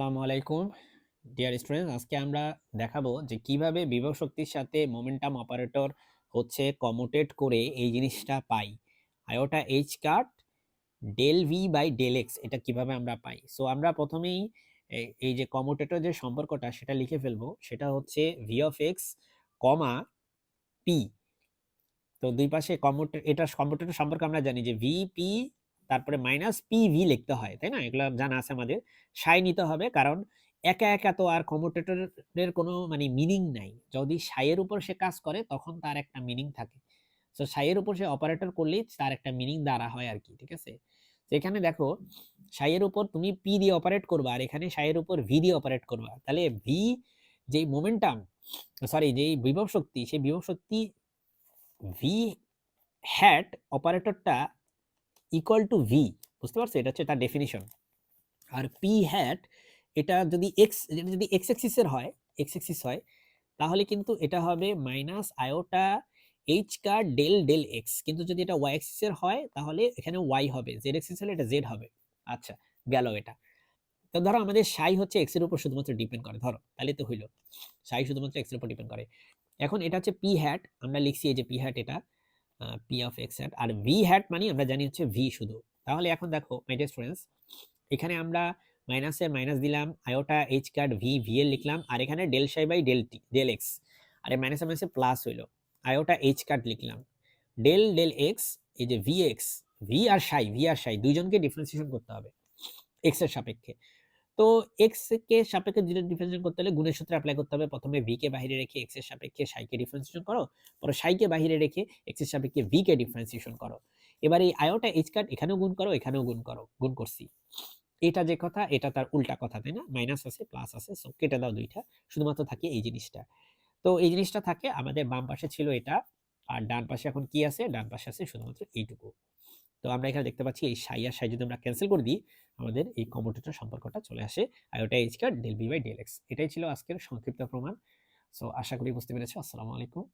আসসালামু আলাইকুম dear students, আজকে আমরা দেখাবো যে কিভাবে বিভব শক্তির সাথে মোমেন্টাম অপারেটর হচ্ছে কমুটেট করে এই জিনিসটা পাই। Iota H cut del V by del X, এটা কিভাবে আমরা পাই। সো আমরা প্রথমেই এই যে কমুটেটর যে সম্পর্কটা সেটা লিখে ফেলবো। সেটা হচ্ছে V of x comma P. তো দুই পাশে এটা কম্পিউটার সম্পর্কে আমরা জানি যে ভিপি তারপরে মাইনাস পিভি লিখতে হয়, তাই না? এগুলো জানা আছে আমাদের। সাই নিতে হবে, কারণ একা একা তো আর কম্পিউটারের কোনো মানে মিনিং নাই। যদি সাইয়ের উপর সে কাজ করে তখন তার একটা মিনিং থাকে। তো সাইয়ের উপর সে অপারেটর করলেই তার একটা মিনিং দ্বারা হয় আর কি, ঠিক আছে? তো এখানে দেখো, সাইয়ের উপর তুমি পি দিয়ে অপারেট করবা আর এখানে সাইয়ের উপর ভি দিয়ে অপারেট করবা, তাহলে ভি যেই মোমেন্টাম, সরি যেই বিভব শক্তি, সেই বিভব শক্তি ভি হ্যাট অপারেটরটা ইকুয়াল টু ভি, বুঝতে পারছো? এটা হচ্ছে তার ডেফিনিশন। আর পি হ্যাট এটা যদি এক্স এক্সিসের হয়, এক্স এক্সিস হয়, তাহলে কিন্তু এটা হবে মাইনাস আয়োটা এইচ কা ডেল ডেল এক্স। কিন্তু যদি এটা ওয়াই এক্সিসের হয় তাহলে এখানে ওয়াই হবে, জেড এক্সিস হলে এটা জেড হবে। আচ্ছা, গেল এটা। তো ধরো আমাদের সাই হচ্ছে এক্স এর উপর শুধুমাত্র ডিপেন্ড করে, ধরো তাহলে তো হইলো সাই শুধুমাত্র এক্স এর উপর ডিপেন্ড করে। এখন এটা হচ্ছে পি হ্যাট, আমরা লিখছি এই যে পি হ্যাট, এটা পি অফ এক্স হ্যাট, আর ভি হ্যাট মানে আমরা জানি হচ্ছে ভি শুধু। তাহলে এখন দেখো মাই ডিয়ার স্টুডেন্টস, এখানে আমরা মাইনাসের মাইনাস দিলাম, iota H cut V V এর লিখলাম, আর এখানে del psi by del T del X, আর মাইনাসে মাইনাসে প্লাস হইলো, আয়োটা এইচ কার্ড লিখলাম, ডেল ডেল এক্স, এই যে ভি এক্স, ভি আর সাই দুইজনকে ডিফারেন্সিয়েশন করতে হবে এক্স এর সাপেক্ষে। তো এক্স কে সাপেক্ষে যেটা ডিফারেন্সিয়েশন করতে হলে গুণের সূত্র অ্যাপ্লাই করতে হবে। প্রথমে ভি কে বাইরে রেখে এক্স এর সাপেক্ষে সাই কে ডিফারেন্সিয়েশন করো, পরে সাই কে বাইরে রেখে এক্স এর সাপেক্ষে ভি কে ডিফারেন্সিয়েশন করো। এবার এই আয়োটা এইচ কাট এখানেও গুণ করো, এখানেও গুণ করো, গুণ করছি। এটা যে কথা, এটা তার উল্টা কথা, তাই না? মাইনাস আছে প্লাস আছে, সো কেটে দাও দুইটা, শুধুমাত্র থাকে এই জিনিসটা। তো এই জিনিসটা থাকে আমাদের বাম পাশে ছিল এটা, আর ডান পাশে এখন কি আছে? ডান পাশে আছে শুধুমাত্র এইটুকু। তো আমরা এখানে দেখতে পাচ্ছি এই সাই আর সাই যদি আমরা ক্যান্সেল করে দিই, আমাদের এই কমোটেটর সম্পর্কটা চলে আসে, আয়োটা এইচ কার del B by del X. এটাই ছিল আজকের সংক্ষিপ্ত প্রমাণ। সো আশা করি বুঝতে পেরেছো। আসসালামু আলাইকুম।